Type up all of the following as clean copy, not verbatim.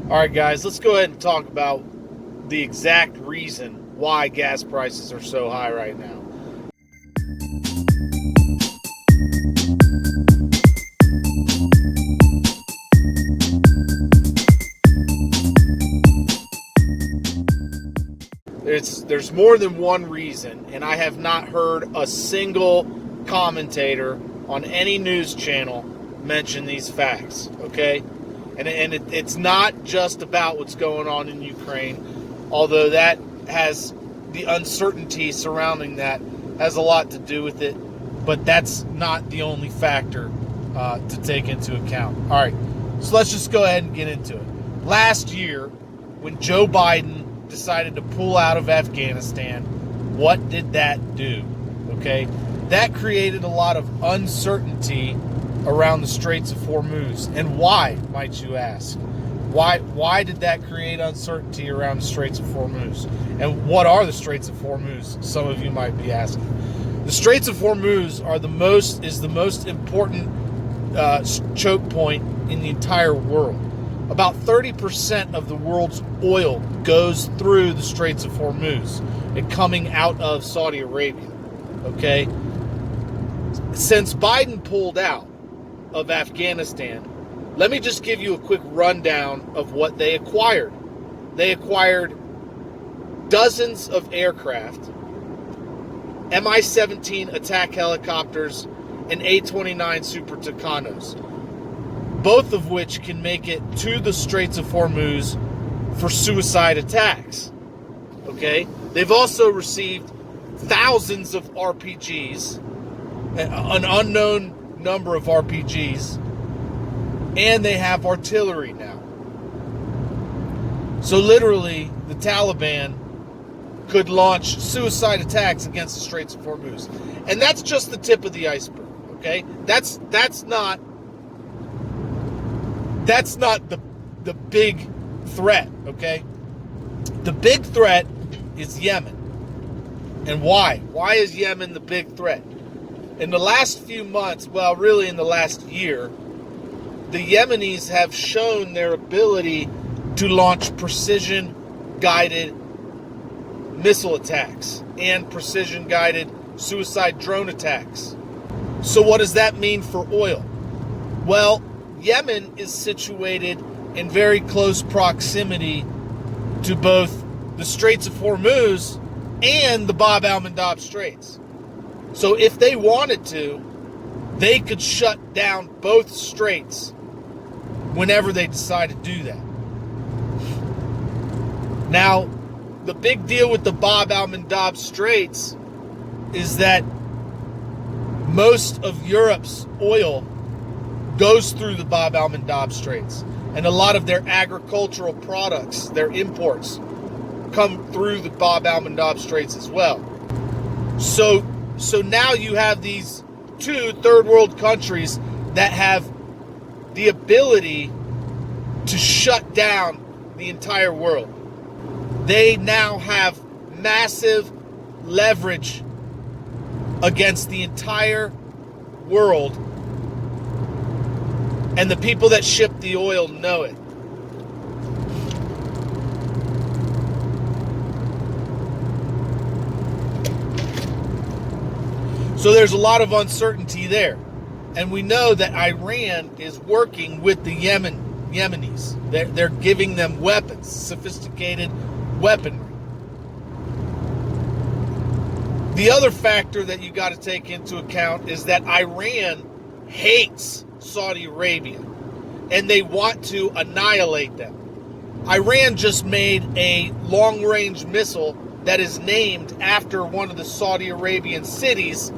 All right, guys, let's go ahead and talk about the exact reason why gas prices are so high right now. There's more than one reason, and I have not heard a single commentator on any news channel mention these facts, okay? It's not just about what's going on in Ukraine, although that has the uncertainty surrounding that has a lot to do with it, but that's not the only factor to take into account. All right, so let's just go ahead and get into it. Last year, when Joe Biden decided to pull out of Afghanistan, what did that do? Okay, that created a lot of uncertainty around the Straits of Hormuz. And why, might you ask? Why did that create uncertainty around the Straits of Hormuz? And what are the Straits of Hormuz? Some of you might be asking. The Straits of Hormuz is the most important choke point in the entire world. About 30% of the world's oil goes through the Straits of Hormuz and coming out of Saudi Arabia. Okay? Since Biden pulled out of Afghanistan, let me just give you a quick rundown of what they acquired. They acquired dozens of aircraft, Mi-17 attack helicopters, and A-29 Super Tucanos, both of which can make it to the Straits of Hormuz for suicide attacks. Okay? They've also received thousands of RPGs, an unknown number of RPGs, and they have artillery now. So literally, the Taliban could launch suicide attacks against the Straits of Hormuz. And that's just the tip of the iceberg, okay? That's not the big threat, okay? The big threat is Yemen. And why? Why is Yemen the big threat? In the last few months, well, really in the last year, the Yemenis have shown their ability to launch precision-guided missile attacks and precision-guided suicide drone attacks. So what does that mean for oil? Well, Yemen is situated in very close proximity to both the Straits of Hormuz and the Bab al-Mandab Straits. So if they wanted to, they could shut down both straits whenever they decide to do that. Now, the big deal with the Bab al-Mandab Straits is that most of Europe's oil goes through the Bab al-Mandab Straits. And a lot of their agricultural products, their imports, come through the Bab al-Mandab Straits as well. So now you have these two third world countries that have the ability to shut down the entire world. They now have massive leverage against the entire world, and the people that ship the oil know it. So there's a lot of uncertainty there. And we know that Iran is working with the Yemenis. They're giving them weapons, sophisticated weaponry. The other factor that you got to take into account is that Iran hates Saudi Arabia, and they want to annihilate them. Iran just made a long-range missile that is named after one of the Saudi Arabian cities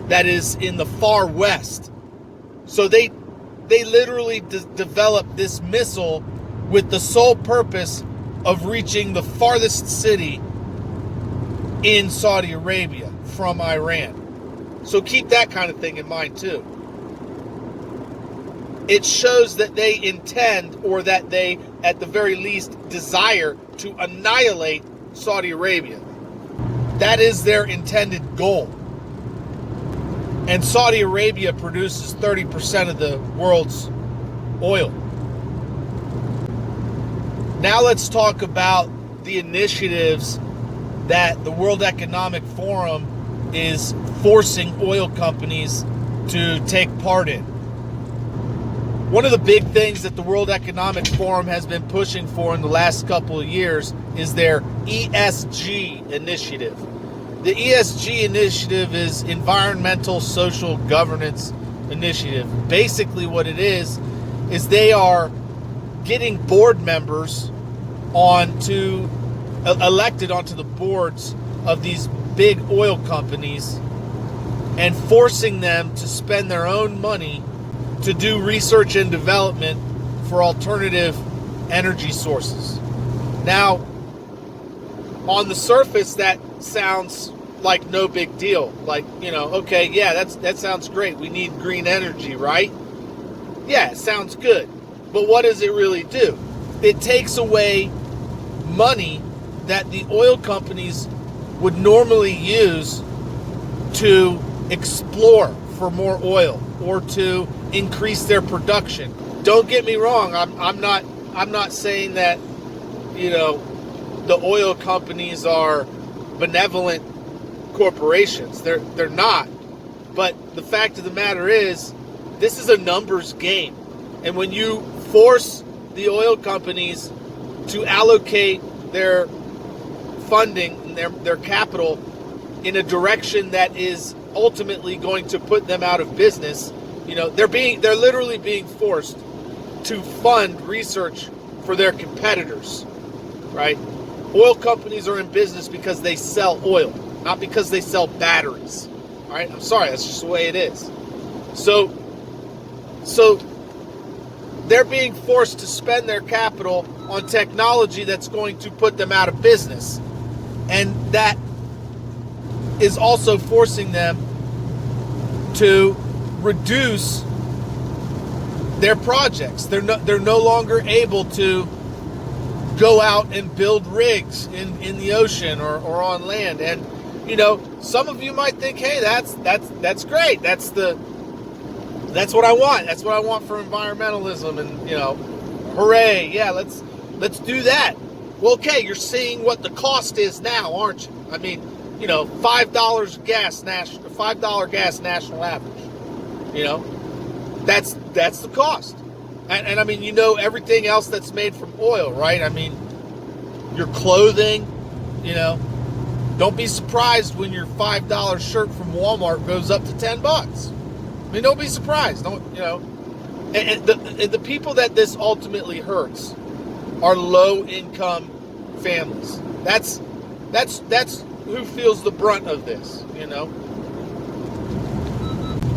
that is in the far west. So they literally developed this missile with the sole purpose of reaching the farthest city in Saudi Arabia from Iran. So keep that kind of thing in mind too. It shows that they intend, or that they at the very least desire, to annihilate Saudi Arabia. That is their intended goal. And Saudi Arabia produces 30% of the world's oil. Now let's talk about the initiatives that the World Economic Forum is forcing oil companies to take part in. One of the big things that the World Economic Forum has been pushing for in the last couple of years is their ESG initiative. The ESG initiative is Environmental Social Governance Initiative. Basically what it is they are getting board members elected onto the boards of these big oil companies and forcing them to spend their own money to do research and development for alternative energy sources. Now, on the surface, that sounds like no big deal. Like, okay, yeah, that sounds great. We need green energy, right? Yeah, it sounds good. But what does it really do? It takes away money that the oil companies would normally use to explore for more oil or to increase their production. Don't get me wrong. I'm not saying that the oil companies are benevolent corporations. They're not. But the fact of the matter is, this is a numbers game. And when you force the oil companies to allocate their funding, their capital in a direction that is ultimately going to put them out of business, they're literally being forced to fund research for their competitors, right? Oil companies are in business because they sell oil, not because they sell batteries. All right, I'm sorry, that's just the way it is. So they're being forced to spend their capital on technology that's going to put them out of business. And that is also forcing them to reduce their projects. They're no longer able to go out and build rigs in the ocean or on land. And some of you might think, hey, that's great. That's what I want. That's what I want for environmentalism, and hooray, yeah, let's do that. Well, okay, you're seeing what the cost is now, aren't you? I mean, $5 gas national average. That's the cost. And I mean, everything else that's made from oil, right? I mean, your clothing, don't be surprised when your $5 shirt from Walmart goes up to $10. I mean, don't be surprised. And the people that this ultimately hurts are low-income families. That's who feels the brunt of this,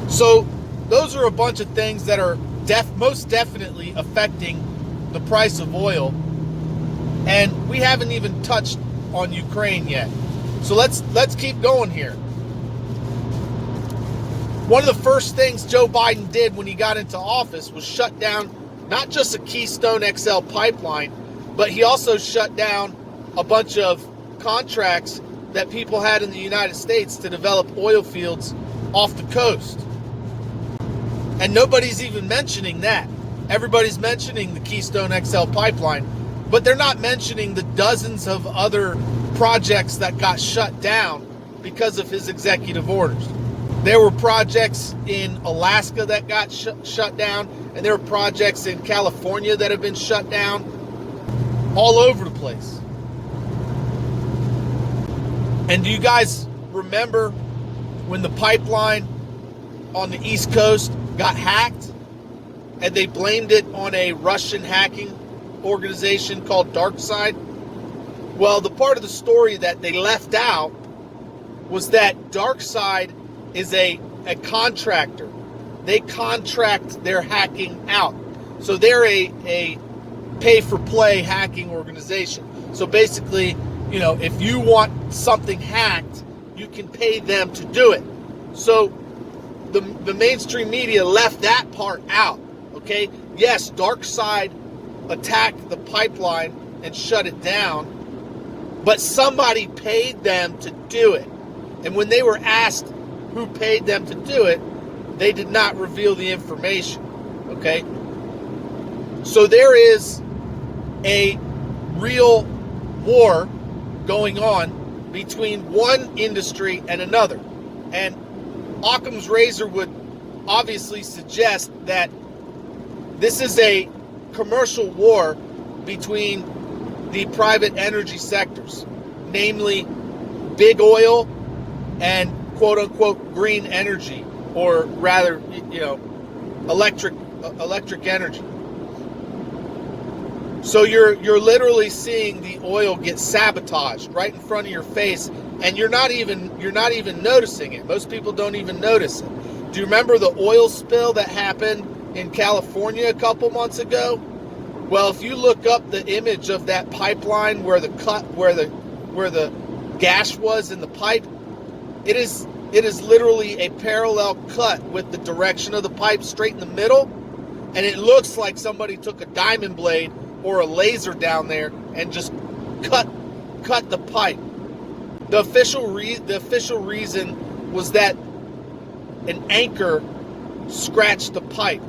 So those are a bunch of things that are most definitely affecting the price of oil, and we haven't even touched on Ukraine yet. So let's keep going here. One of the first things Joe Biden did when he got into office was shut down not just a Keystone XL pipeline, but he also shut down a bunch of contracts that people had in the United States to develop oil fields off the coast. And nobody's even mentioning that. Everybody's mentioning the Keystone XL pipeline, but they're not mentioning the dozens of other projects that got shut down because of his executive orders. There were projects in Alaska that got shut down, and there were projects in California that have been shut down, all over the place. And do you guys remember when the pipeline on the East Coast got hacked and they blamed it on a Russian hacking organization called DarkSide? Well, the part of the story that they left out was that DarkSide is a contractor. They contract their hacking out. So they're a pay-for-play hacking organization. So basically, if you want something hacked, you can pay them to do it. So the mainstream media left that part out, okay? Yes, DarkSide attacked the pipeline and shut it down, but somebody paid them to do it. And when they were asked who paid them to do it, they did not reveal the information, okay? So there is a real war going on between one industry and another. And Occam's razor would obviously suggest that this is a commercial war between the private energy sectors, namely big oil and quote-unquote green energy, or rather, electric energy. So you're literally seeing the oil get sabotaged right in front of your face, and you're not even noticing it. Most people don't even notice it. Do you remember the oil spill that happened in California a couple months ago? Well, if you look up the image of that pipeline where the gash was in the pipe, it is literally a parallel cut with the direction of the pipe straight in the middle, and it looks like somebody took a diamond blade or a laser down there and just cut the pipe. The official reason was that an anchor scratched the pipe.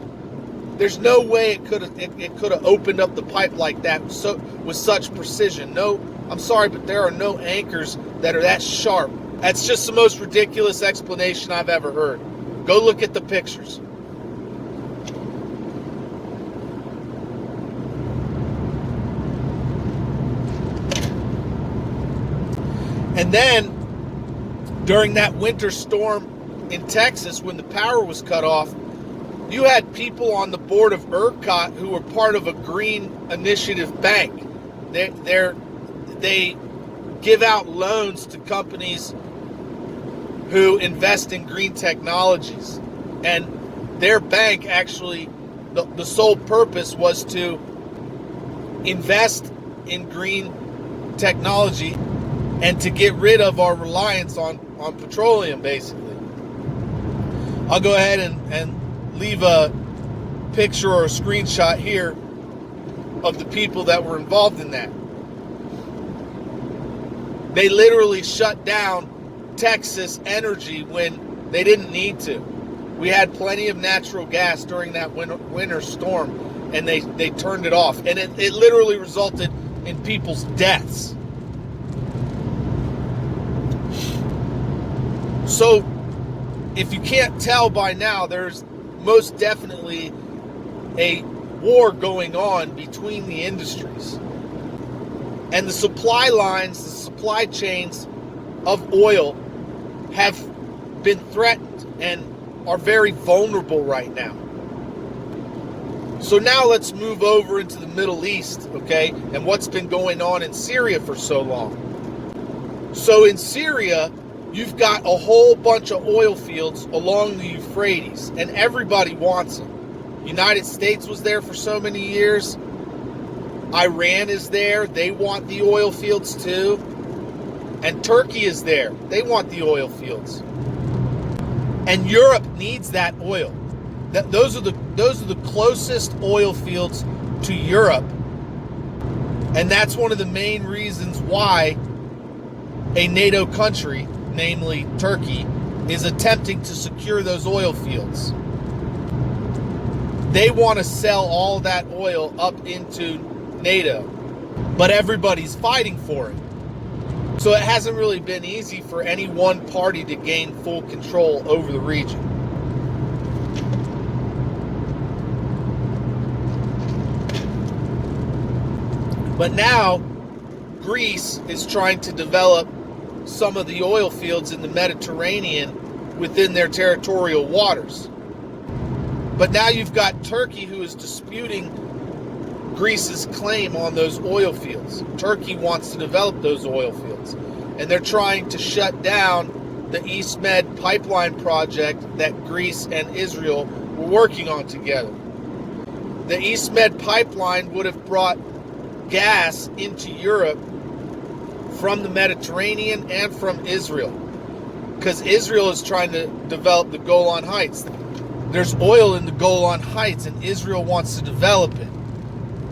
There's no way it could have opened up the pipe like that with such precision. No, I'm sorry, but there are no anchors that are that sharp. That's just the most ridiculous explanation I've ever heard. Go look at the pictures. And then, during that winter storm in Texas, when the power was cut off, you had people on the board of ERCOT who were part of a green initiative bank. They give out loans to companies who invest in green technologies. And their bank actually, the sole purpose was to invest in green technology and to get rid of our reliance on petroleum, basically. I'll go ahead and leave a picture or a screenshot here of the people that were involved in that. They literally shut down Texas Energy when they didn't need to. We had plenty of natural gas during that winter storm, and they turned it off. And it literally resulted in people's deaths. So, if you can't tell by now, there's most definitely a war going on between the industries. And the supply lines, the supply chains of oil have been threatened and are very vulnerable right now. So now let's move over into the Middle East, okay, and what's been going on in Syria for so long. So in Syria, you've got a whole bunch of oil fields along the Euphrates, and everybody wants them. United States was there for so many years. Iran is there. They want the oil fields too. And Turkey is there. They want the oil fields. And Europe needs that oil. Those are the closest oil fields to Europe. And that's one of the main reasons why a NATO country, namely Turkey, is attempting to secure those oil fields. They want to sell all that oil up into NATO, but everybody's fighting for it. So it hasn't really been easy for any one party to gain full control over the region. But now, Greece is trying to develop some of the oil fields in the Mediterranean within their territorial waters. But now you've got Turkey, who is disputing Greece's claim on those oil fields. Turkey wants to develop those oil fields. And they're trying to shut down the East Med pipeline project that Greece and Israel were working on together. The East Med pipeline would have brought gas into Europe from the Mediterranean and from Israel, because Israel is trying to develop the Golan Heights. There's oil in the Golan Heights, and Israel wants to develop it.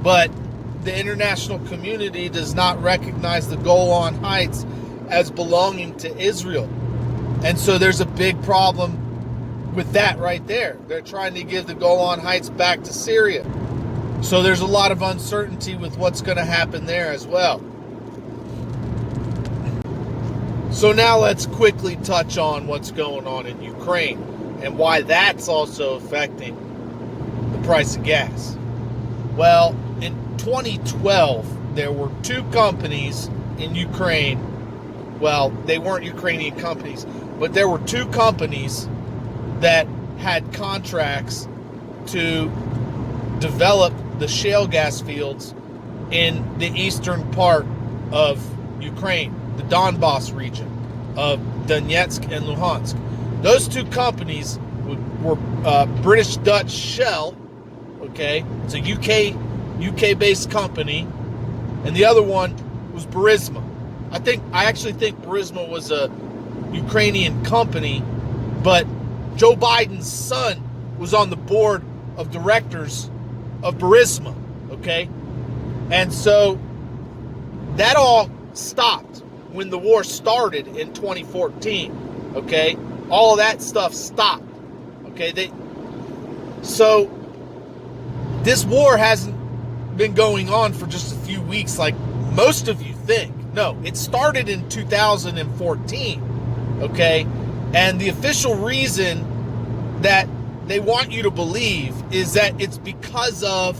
But the international community does not recognize the Golan Heights as belonging to Israel. And so there's a big problem with that right there. They're trying to give the Golan Heights back to Syria. So there's a lot of uncertainty with what's going to happen there as well. So now let's quickly touch on what's going on in Ukraine and why that's also affecting the price of gas. Well, in 2012, there were two companies in Ukraine. Well, they weren't Ukrainian companies, but there were two companies that had contracts to develop the shale gas fields in the eastern part of Ukraine, the Donbass region of Donetsk and Luhansk. Those two companies were British-Dutch Shell, okay? It's a UK-based company, and the other one was Burisma. I actually think Burisma was a Ukrainian company, but Joe Biden's son was on the board of directors of Burisma, okay? And so that all stopped when the war started in 2014, okay? All of that stuff stopped, okay? So this war hasn't been going on for just a few weeks like most of you think. No, it started in 2014, okay? And the official reason that they want you to believe is that it's because of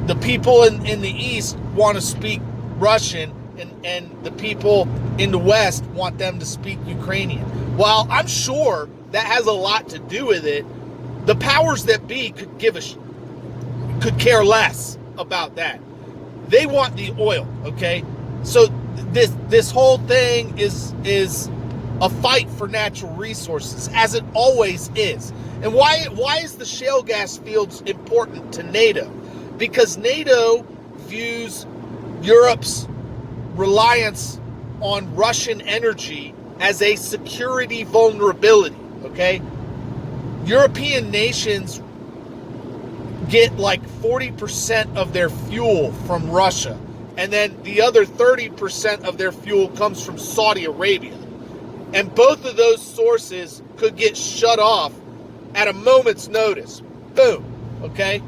the people in the East want to speak Russian and the people in the West want them to speak Ukrainian. While I'm sure that has a lot to do with it, the powers that be could care less about that. They want the oil, okay? So this whole thing is a fight for natural resources, as it always is. And why is the shale gas fields important to NATO? Because NATO views Europe's reliance on Russian energy as a security vulnerability, okay? European nations get like 40% of their fuel from Russia, and then the other 30% of their fuel comes from Saudi Arabia. And both of those sources could get shut off at a moment's notice. Boom, okay?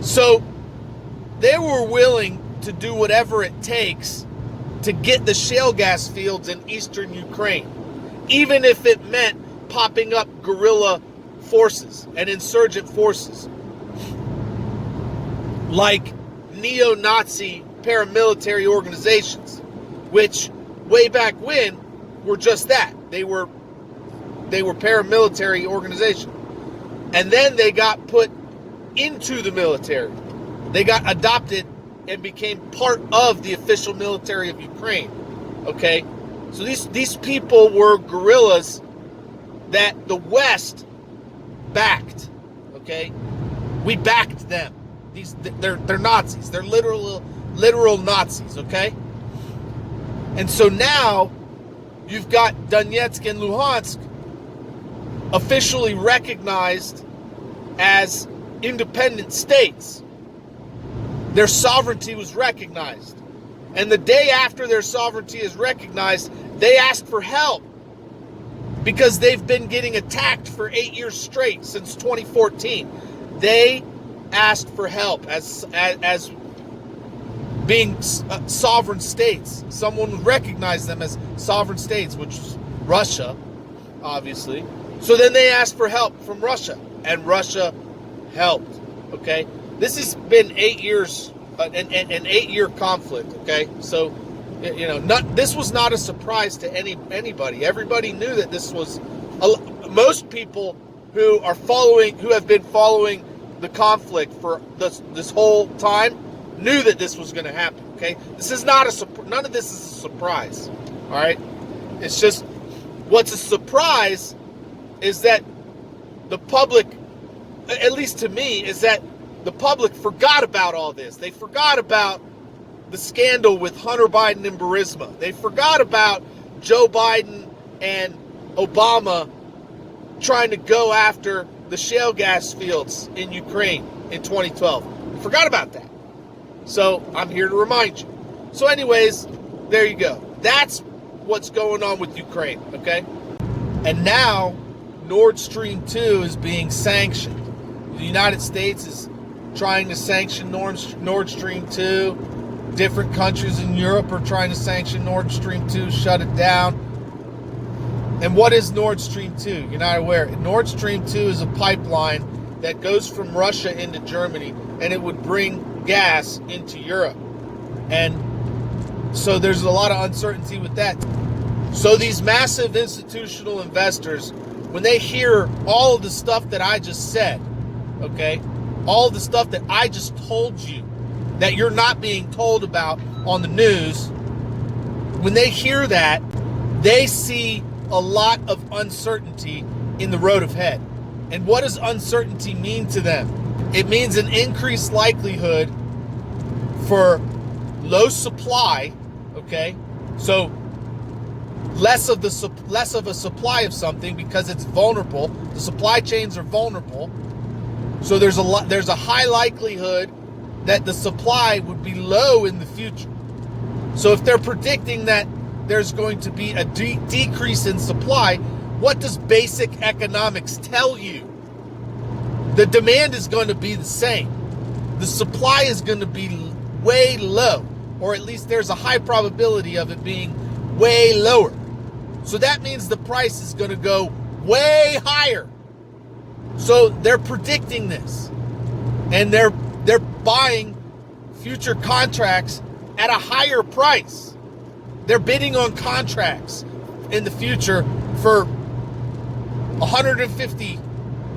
So they were willing to do whatever it takes to get the shale gas fields in eastern Ukraine, even if it meant popping up guerrilla forces and insurgent forces like neo-Nazi paramilitary organizations, which way back when were just that. They were paramilitary organizations. And then they got put into the military. They got adopted and became part of the official military of Ukraine. Okay? So these people were guerrillas that the West backed. Okay? We backed them. They're Nazis. They're literal Nazis, okay? And so now you've got Donetsk and Luhansk officially recognized as independent states. Their sovereignty was recognized. And the day after their sovereignty is recognized, they asked for help because they've been getting attacked for 8 years straight since 2014. They asked for help as being sovereign states. Someone would recognize them as sovereign states, which is Russia, obviously. So then they asked for help from Russia, and Russia helped. Okay, this has been 8 years, an 8-year conflict. Okay, so this was not a surprise to anybody. Everybody knew that this was. Most people who have been following the conflict for this whole time knew that this was going to happen. Okay, this is not none of this is a surprise. All right, it's just what's a surprise is that the public, at least to me, is that the public forgot about all this. They forgot about the scandal with Hunter Biden and Burisma. They forgot about Joe Biden and Obama trying to go after the shale gas fields in Ukraine in 2012. Forgot about that. So I'm here to remind you. So anyways, there you go. That's what's going on with Ukraine, okay? And now Nord Stream 2 is being sanctioned. The United States is trying to sanction Nord Stream 2. Different countries in Europe are trying to sanction Nord Stream 2, shut it down. And what is Nord Stream 2? You're not aware. Nord Stream 2 is a pipeline that goes from Russia into Germany, and it would bring gas into Europe. And so there's a lot of uncertainty with that. So these massive institutional investors, when they hear all of the stuff that I just said, okay, all the stuff that I just told you that you're not being told about on the news, when they hear that, they see a lot of uncertainty in the road ahead. And what does uncertainty mean to them? It means an increased likelihood for low supply, okay? So less of a supply of something because it's vulnerable. The supply chains are vulnerable. So there's a high likelihood that the supply would be low in the future. So if they're predicting that there's going to be a decrease in supply, what does basic economics tell you? The demand is going to be the same. The supply is going to be way low, or at least there's a high probability of it being way lower. So that means the price is going to go way higher. So they're predicting this, and they're buying future contracts at a higher price. They're bidding on contracts in the future for 150,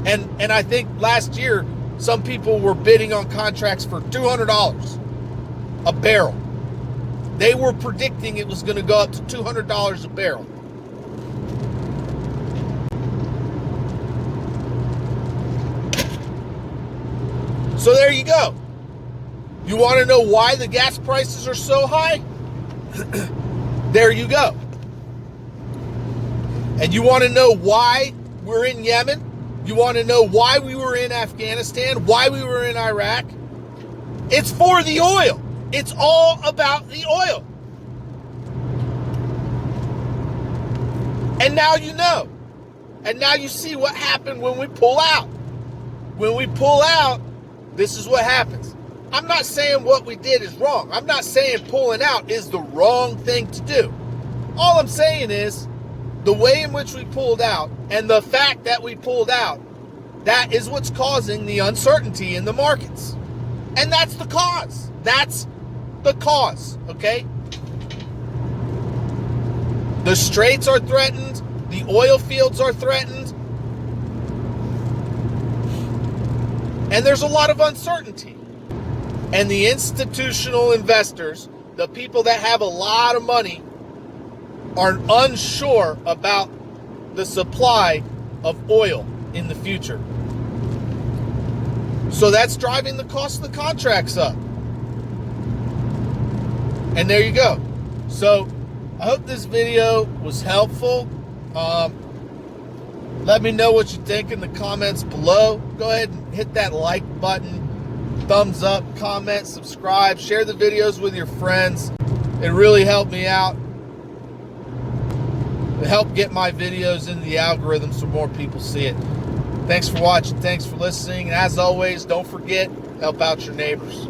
and I think last year some people were bidding on contracts for $200 a barrel. They were predicting it was going to go up to $200 a barrel. So there you go. You want to know why the gas prices are so high? There you go. And you want to know why we're in Yemen? You want to know why we were in Afghanistan? Why we were in Iraq? It's for the oil. It's all about the oil. And now you know. And now you see what happened when we pull out. When we pull out, this is what happens. I'm not saying what we did is wrong. I'm not saying pulling out is the wrong thing to do. All I'm saying is the way in which we pulled out and the fact that we pulled out, that is what's causing the uncertainty in the markets. And that's the cause. That's the cause, okay? The straits are threatened. The oil fields are threatened. And there's a lot of uncertainty. And the institutional investors, the people that have a lot of money, are unsure about the supply of oil in the future. So that's driving the cost of the contracts up. And there you go. So I hope this video was helpful. Let me know what you think in the comments below. Go ahead and hit that like button, thumbs up, comment, subscribe, share the videos with your friends. It really helped me out. It helped get my videos into the algorithm so more people see it. Thanks for watching. Thanks for listening. And as always, don't forget, help out your neighbors.